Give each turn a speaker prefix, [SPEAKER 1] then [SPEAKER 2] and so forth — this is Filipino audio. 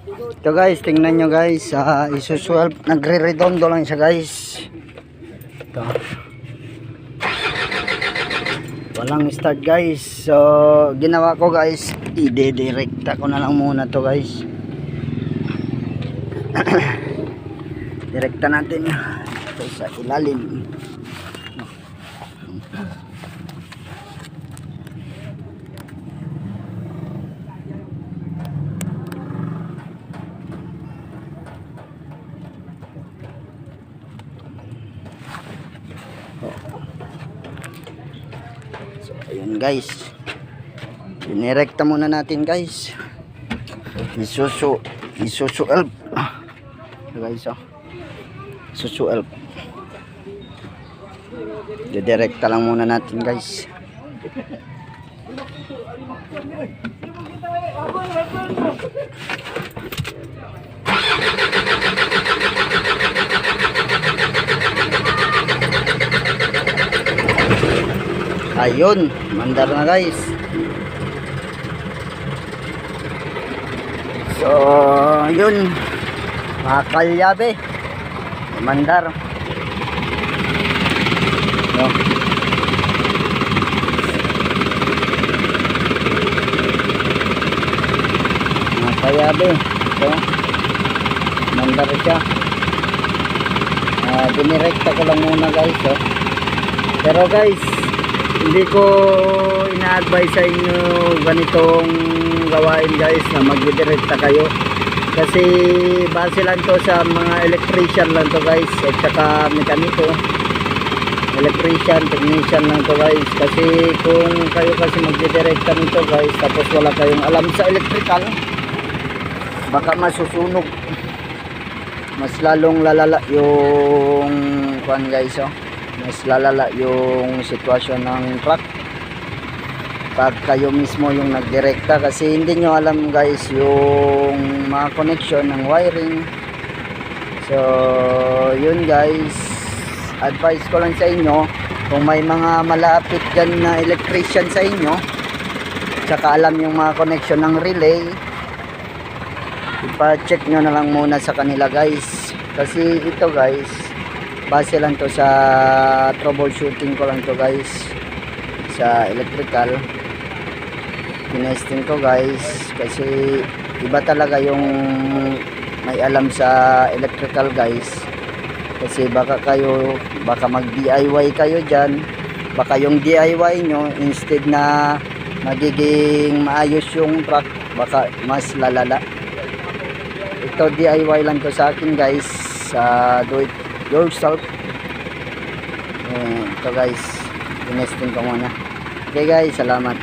[SPEAKER 1] Ito guys, tingnan nyo guys, Isuzu Elf, nagre-redondo lang siya guys. Ito. Walang start guys. So, ginawa ko guys, i-direkta ko na lang muna to guys. Direkta natin ito sa ilalim. So ayun guys, dinirekta muna natin guys. Isuzu Elf guys, Isuzu Elf, didirekta lang muna natin guys. Ayun, mandar na guys. So, yun, mga kalyabe, mandar. No. Mga kalyabe, so, mandar siya. Dinirekta ko lang muna guys. Pero guys, hindi ko ina-advise sa inyo ganitong gawain guys, na magdidirekta kayo, kasi base lang to sa mga electrician lang to guys, at saka mekaniko, electrician, technician lang to guys. Kasi kung kayo kasi magdidirekta nito guys, tapos wala kayong alam sa electrical, baka masusunog, mas lalong lalala yung kuan guys, mas lalala yung sitwasyon ng truck pag kayo mismo yung nagdirekta, kasi hindi nyo alam guys yung mga connection ng wiring. So yun guys, advice ko lang sa inyo, kung may mga malapit dyan na electrician sa inyo, tsaka alam yung mga connection ng relay, ipa-check nyo na lang muna sa kanila guys. Kasi ito guys, base lang to sa troubleshooting ko lang to guys sa electrical, tinesting ko guys, kasi iba talaga yung may alam sa electrical guys. Kasi baka mag DIY kayo dyan, baka yung DIY nyo, instead na magiging maayos yung truck, baka mas lalala. Ito DIY lang to sa akin guys, sa do it yourself. Ito guys, tinesting ko muna. Okay guys, salamat.